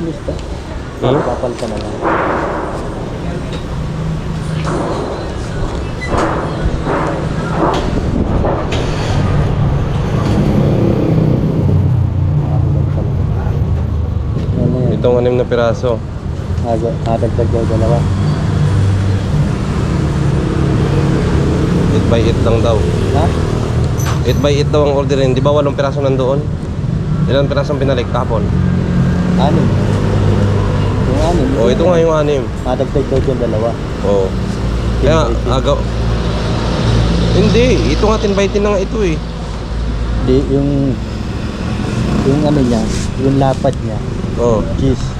malinis to. Papalitan na lang. Itong 6 na piraso. Dagdag daw dalawa. 8x8 lang daw. Ha? 8x8 daw ang orderin. Di ba 8 piraso nandoon? Ilang pirasong pinalik kahapon? 6. Yung 6. Oh, ito nga yung 6. Dagdag daw dyan dalawa. Oo. Kaya agaw. Hindi, ito nga 10x10 na nga ito eh. Di yung ano niya, yung lapad niya. Oo. Cheese.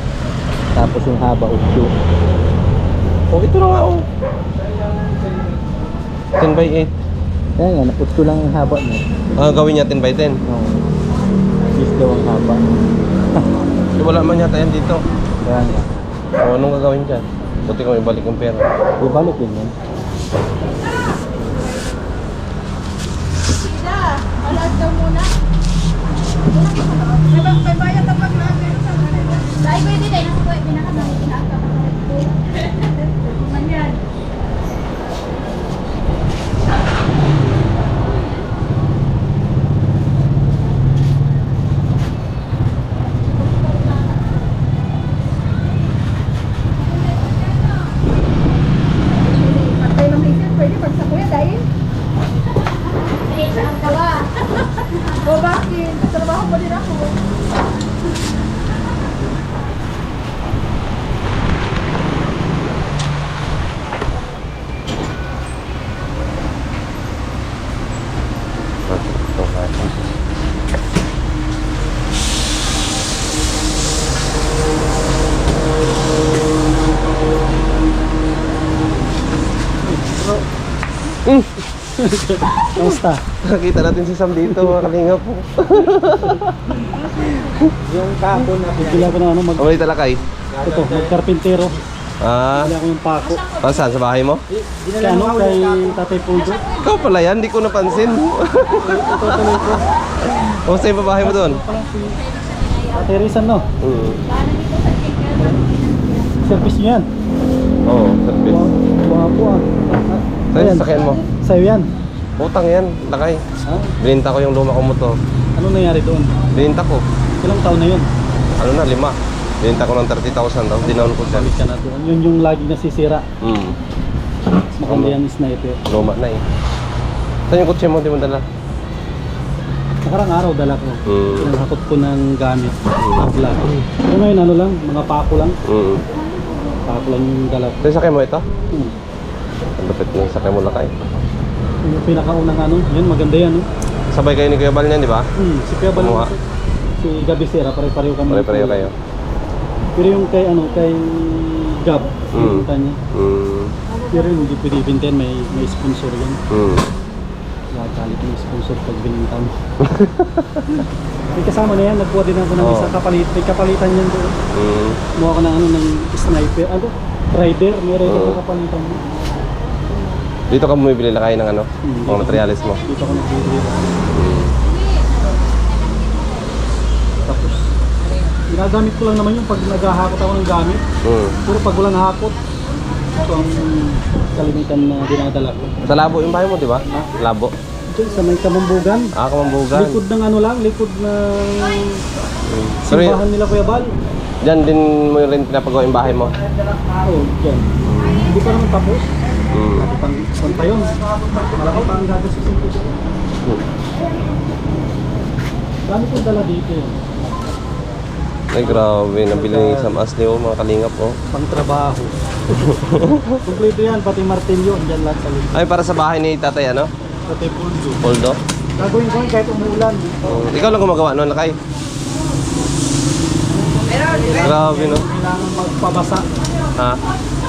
Tapos yung haba 8. Oh, ito na nga oh. 10x8. Kaya nga, naput ko lang yung haba niya. Gawin niya 10x10. Oo. Cheese daw ang haba. Wala man yata yan dito. Kaya nga. O, anong gagawin dyan? Buti kung ibalik yung pera. Ibalik din yan. Alas daw muna. May bayad na pag natin. Dahil pwede din. Nasa pwede na kami. Inaaka pa kami. Manyan. Patay ng isip. Pwede pag sa kuya dahil. Saan ka ba? O bakit? Trabaho pa din ako. Kamusta? Nakita natin si Sam dito, mga kalingap po. Yung kapon na bigla ko na ano Ang mali talakay. ito, magkarpintero. Bigla ko yung pako. Saan? Sa bahay mo? Kaya ano, kay Tatay Puldo. Ikaw pala yan, di ko napansin. Ito tuloy ko. O, saan yung bahay mo doon? Parang si Tatay Rizan, no? Mm. Service nyo yan. Oo, service. Buha po ah. Saan yung sasakyan mo? Sa'yo yan. Utang yan, lakay. Ha? Bininta ko yung luma kong motor. Ano nangyari doon? Bininta ko. Ilang taon na yun? Ano na, 5. Bininta ko ng 30,000 daw. Dinaon ko dyan. Balik ka na doon. Yun yung lagi nasisira. Mm. Maganda yan sniper. Luma na eh. Saan yung kutsi mo? Di mo dala? Nakarang araw dala ko. Mm. Pinahakot ko ng gamit. Akla. Pero ngayon ano lang, mga pako lang. Mm. Pako lang yung dala ko. Saan yung sakay mo ito? Hmm. Ang lupit ng sakay mo lakay. Yung pinakaunang ano, yan maganda yan. Sabay kayo ni Kuya Bal niyan, di ba? Si Kuya Bal, Kumuha. si Gabisera, pare-pareho kami. Pare-pareho kayo. Pero yung kay ano, kay Gab, yung kanya. Mm. Pero yung hindi pwede ibintahan, may sponsor yan. Mm. Nakalit yung sponsor pag bininta mo. May kasama na yan, nagkuha din ako ng Oo. isang kapalit. May kapalitan yan doon. Mm. Kumuha ko ng ano, ng sniper, ano, rider, may rider Oo. na kapalitan mo. Dito ka bumibili lakay ng ano? Mga materialis mo. Dito ako nagbibili. Tapos, ginagamit ko lang naman yung pag naghahakot ako ng gamit. Mm. Puro pag wala nahakot, ito ang kalimitan na dinadala ko. Sa labo yung bahay mo, di ba? Labo. Diyan sa may Kamambugan. Kamambugan. Likod ng ano lang, likod ng Pero simbahan nila Kuya Bal. dyan din mo rin pinapagawa yung bahay mo. Oo, dyan. Hindi pa naman tapos. Mm. Pang pa yun. Malaki pa ang gagasusin ko dyan. Dami kong dala dito. Ay, grabe. Nabili ni Sam Asli, oh, mga kalingap, oh. Pang trabaho. Kompleto yan, pati martilyo. Dyan lahat sa likod. Ay, para sa bahay ni tatay, ano? Pati puldo. Poldo. Gagawin ko yun kahit umuulan. Ikaw lang gumagawa nun, lakay. Grabe, no? Kailangan magpabasa. Ha?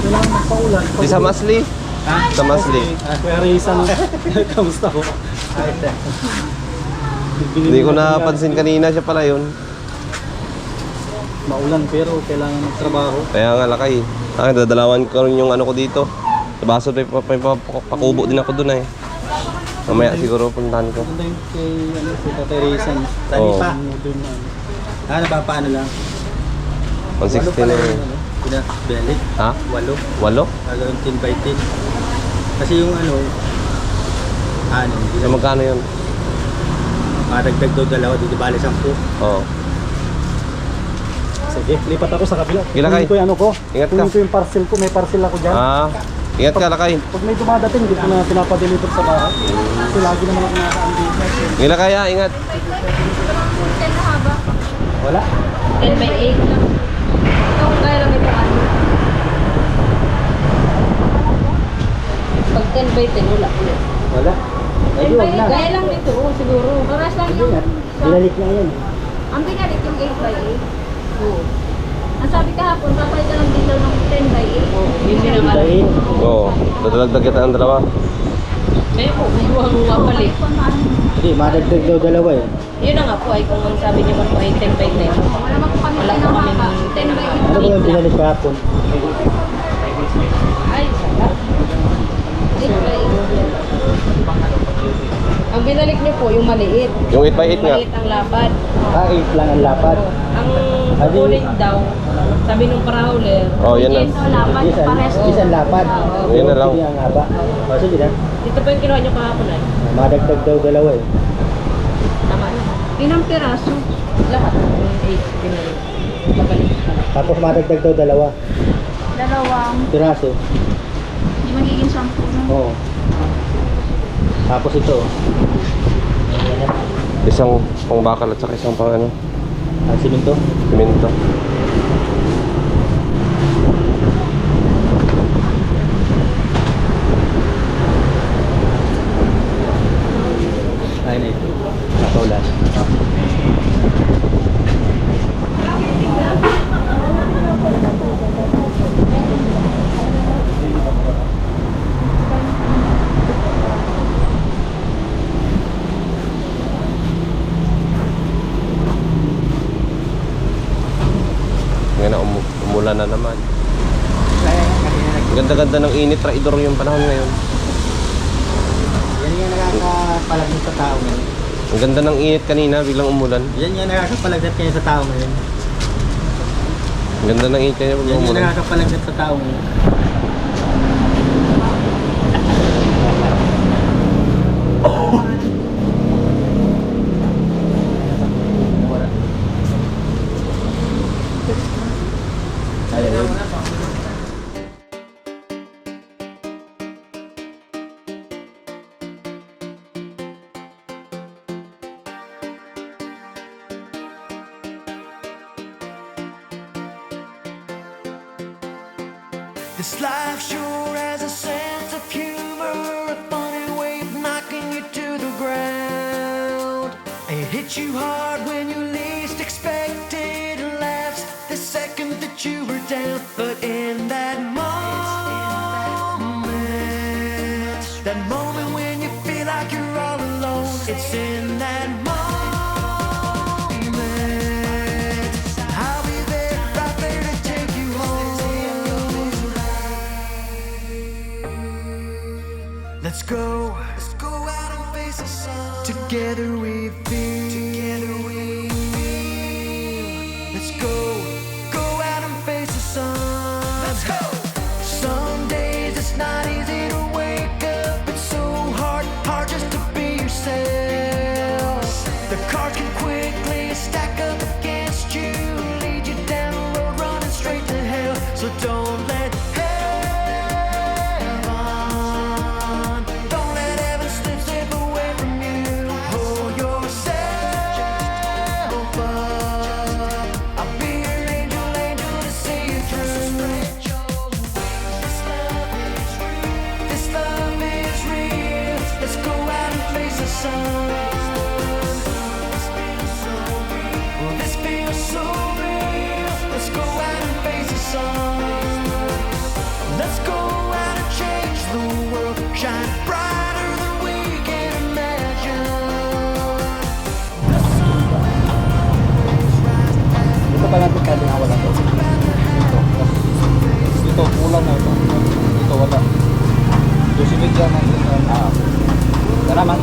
Kailangan magpaulan. Di Sam Asli? Sam Asli. Kuya Rizan, kamusta ko? Hindi ko napansin kanina siya pala yun. Maulan pero kailangan magtrabaho. Kaya nga, lakay. Dadalawan ko rin yung ano ko dito. Sa baso, may pakubo din ako dun, eh. Mamaya siguro puntahan ko. Ganda yung kay si Tatay Rizan. Oo. Doon na. Napapaano lang? 160 na yun. Pinabalik. Ha? 8. 8? Gagawin 10 by 10. Kasi yung ano, So, magkano yun? madagdag daw 2, di bali 10. Oo. Sige, lipat ako sa kabila. Gila, Kay. Kunin ko yung ano ko. Ingat ka. Kunin ko yung parcel ko. May parcel ako dyan. Ah, ingat ka, Lakay. Pag may dumadating, hindi ko na pinapadeliver sa bahay. Kasi lagi naman ako nakakaan dito. Gila, Kaya, ingat. 10 na haba. Wala. 10 by 8 lang. Ito kung kaya lang ito ano. Pag 10 by 10, wala ulit. Wala. 10 by 8, gaya lang dito, siguro. Oras lang Hindi yung... nga. Binalik na yan. Ang binalik yung 8 by 8. Oo. Ang sabi kahapon, papalitan lang dito ng 10 by 8. Oo, yun din ang Dahil, Oo. Dadalagdag kita ang dalawa. May po, may huwang palit. hindi, madagdag daw 2 eh. Yun na nga po ay kung ang sabi niyo man po ay 10 by 10. Wala naman po kami Wala po kami ng 10 by 8. Ano ba yung binalik kahapon? Ay, sala. 8 by 8. Ang binalik niyo po yung maliit. Yung 8 by 8 nga. Maliit ang lapad. 8 lang ang lapad. Ang kukulit daw, sabi nung parahauler, Oh, yan na. Ito, lapat, Yes, pares. ang lapad. Yun na lang. Sige ang haba. O, sige na. dito po yung kinuha niyo kahapon ay. Madagdag daw 2 eh. Tama na. Inang piraso. Lahat. Yung 8, binalik. Babalik ka na. Tapos madagdag daw 2. Dalawang, Piraso. hindi magiging 10 na. Oo. Tapos ito. Isang pang bakal at saka isang pang ano, Ang siminto. simento. Ay na ito. Nakaulan. Ngayon na umulan na naman. Kaya kanina Ganda-ganda ng init, traidor yung panahon ngayon. yan yung nakakapalagnat sa tao ngayon. Ang ganda ng init kanina, biglang umulan. Yan yung nakakapalagnat kayo sa tao ngayon. Ang ganda ng init kanina, Yan biglang yung umulan. nakakapalagnat sa tao ngayon. This life sure has a sense of humor, a funny way of knocking you to the ground. It hits you hard when you least expect it, and laughs the second that you were down. But in that moment when you feel like you're all alone, it's in that moment. I'll be there, right there to take you home. Let's go out and face the sun. Together we feel. Let's go out and face the sun. Let's go. Some days it's not easy to wake up. It's so hard just to be yourself. The cards can quickly stack up against you, lead you down a road running straight to hell. So don't let slip away from you. Hold yourself up. I'll be your angel to see you through. This love is real. Let's go out and face the sun. This feels so real. Let's go out and face the sun. Let's go out and change the world. Shine brighter than we can imagine. The sun will always rise. Ito pa natin pwede nga wala to. Dito, ulan na ito. Dito wala. Yung simidya na ito. Salamat.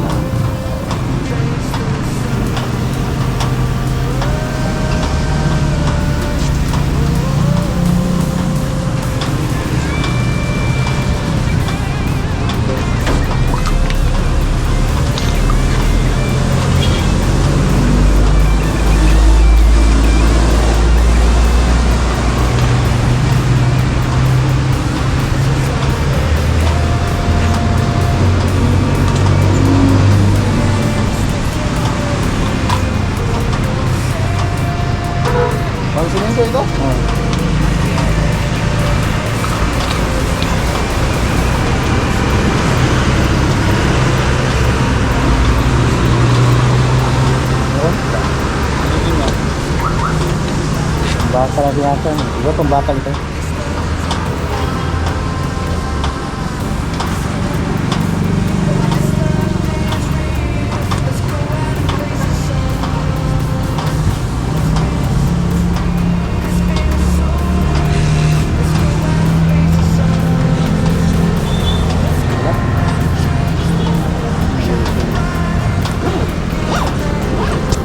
Malaki yata. Iba pang batang ito.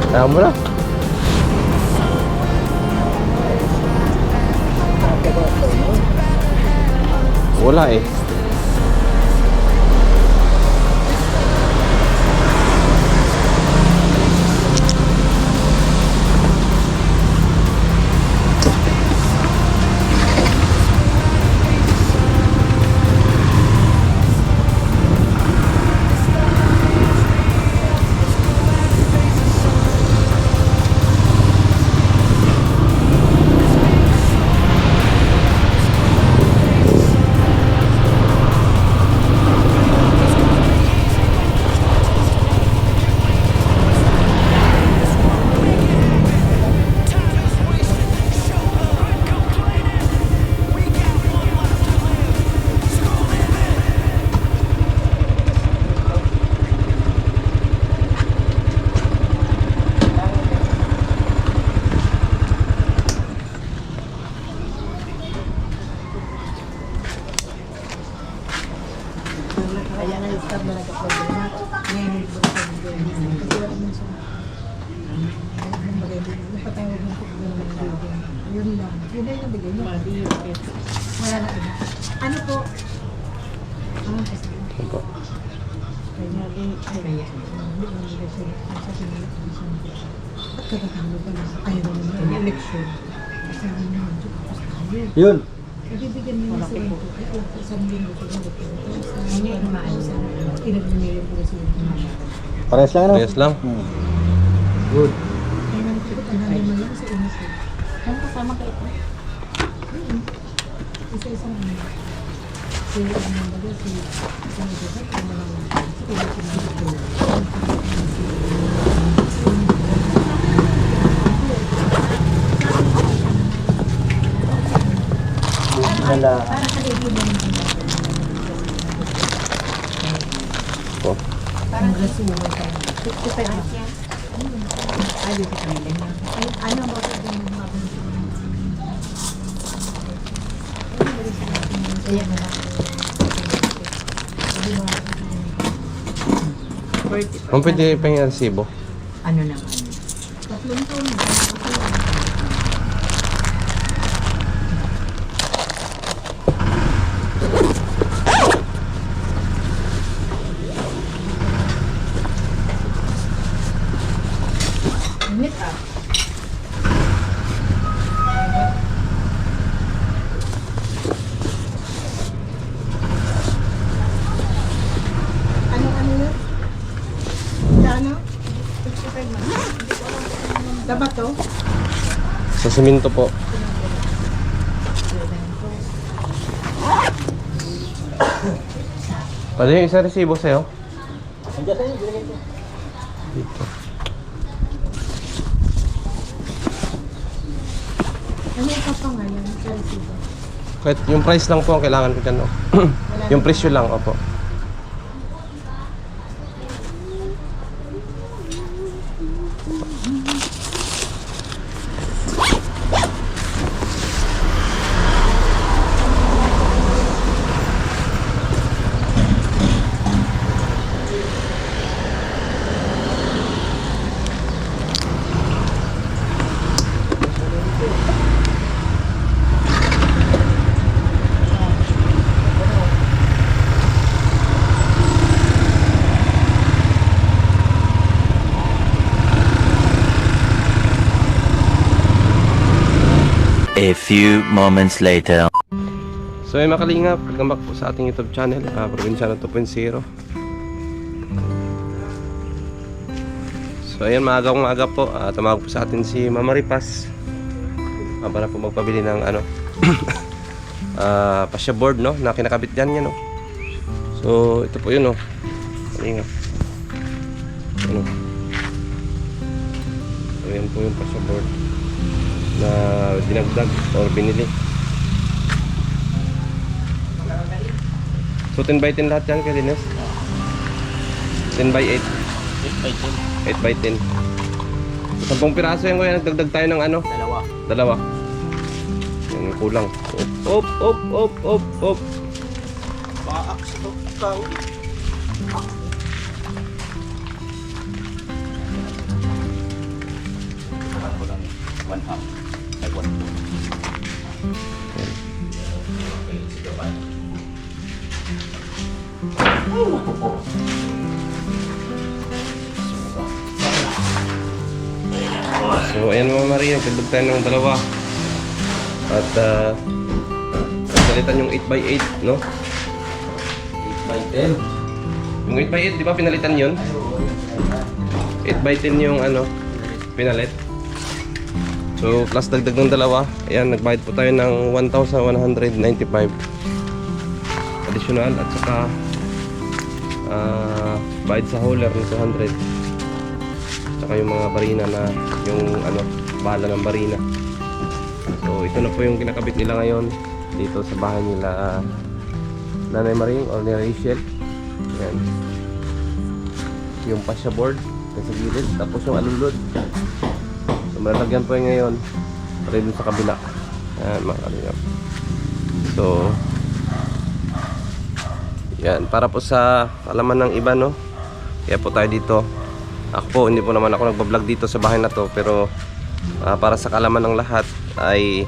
Kaya mo na. Wala eh. Kaya nga stop na nagka-plug na. Ngayon yung buksan ko. Kasi wala naman siya. Napatawag mo ko ng mga building. Yun lang. Yun na yung bigay niya. Wala na iba. Ano po? Ano po? Kaya din. Kaya. At katatalo pa na. Ayaw na naman. Election. Kasi ano naman. Yun. Ibibigyan mo sa iyo. Isang linggo ko na ito. Hindi ko maayos sa pinag-mail ko sa iyo. Parehas lang ano? Parehas lang. Good. Kaya naman ko tanamin mo lang sa inyo. Ano kasama ka ito? Isa-isang ano. Si ano baga si ano baga ano lang. Si Wala. Po. parang rasumo ka. 55 yan. Ay, dito kami lang yan. Ano ba ito yung mga ayan na. Kung pwede pa yung resibo. Ano naman? Tatlong taon na. Init ah. Ano yun? Kano? 65 man. Dapat to? Sa simento po. Pwede yung isang resibo sa'yo? Andiyan sa'yo, bilagay ko. Dito. Ano yung kapangalan sa resibo? Kahit yung price lang po ang kailangan ko dyan. Oh. Yung presyo lang, opo. A few moments later. So ay makalingap, welcome back po sa ating YouTube channel, Probinsyano 2.0. So ayan, maaga po, tumawag po sa atin si Mama Ripas para po magpabili ng ano pasya board, no, na kinakabit dyan yan, no. So ito po yun, no, kalingap. Ano? So yan po yung pasya board. na dinagdag or binili. So 10 by 10 lahat yan kay Dines? 10 by 8? 8 by 10. 10 piraso yan kuya, nagdagdag tayo ng ano? Dalawa. Yan yung kulang. Op. Paaks to kang. One half. Ay, one. So ayan mga Maria, nagdagdag tayo ng dalawa. At pinalitan yung 8x8, no? 8x10. Yung 8x8, di ba pinalitan yun? 8x10 yung ano, pinalit. So plus dagdag ng dalawa, ayan, nagbayad po tayo ng 1,195 additional at saka bayad sa hauler ng 200. Saka yung mga barina na yung ano, bala ng barina. So ito na po yung kinakabit nila ngayon dito sa bahay nila Nanay Maring or ni Rachel. Ayan. Yung pasya board sa gilid, tapos yung alulod. So malalagyan po yung ngayon para dun sa kabila. Ayan mga kalingap. So yan, para po sa alaman ng iba, no? Kaya po tayo dito. Ako po, hindi po naman ako nagbablog dito sa bahay na to, pero para sa kalaman ng lahat ay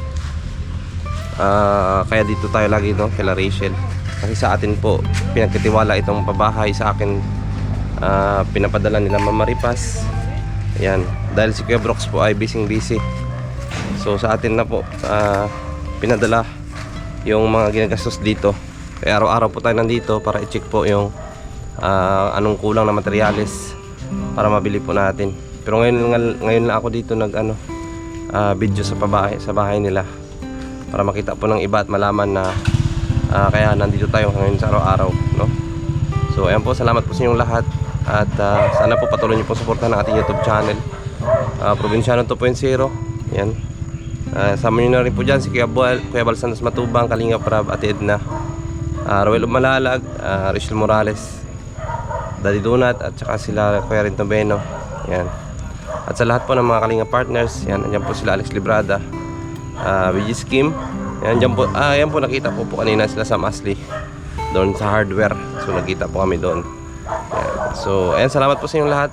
kaya dito tayo lagi, no? Kila Rachel. Kasi sa atin po, pinagkatiwala itong pabahay sa akin. Pinapadala nila Mamaripas. Ayan, dahil si Kuya Brooks po ay busy. So sa atin na po pinadala yung mga ginagastos dito. Kaya araw-araw po tayo nandito para i-check po yung anong kulang na materyales para mabili po natin. Pero ngayon lang ako dito nag video sa bahay nila para makita po ng iba at malaman na kaya nandito tayo ngayon sa araw-araw, no? So ayan po, salamat po sa inyong lahat at sana po patuloy niyo po suportahan ang ating YouTube channel. Probinsyano 2.0. Yan. Sama niyo na rin po dyan si Kuya Bal Santos Matubang, Kalinga Prab, Ate Edna, Roel Umalalag, Rachel Morales, Daddy Donat at saka sila Kuya Rinto Beno. Yan. At sa lahat po ng mga Kalinga partners, yan, andyan po sila Alex Librada, Vigis Kim. Yan, andyan po, yan po nakita po kanina sila sa Masli doon sa hardware. So nakita po kami doon. Yan. So ayan, salamat po sa inyong lahat.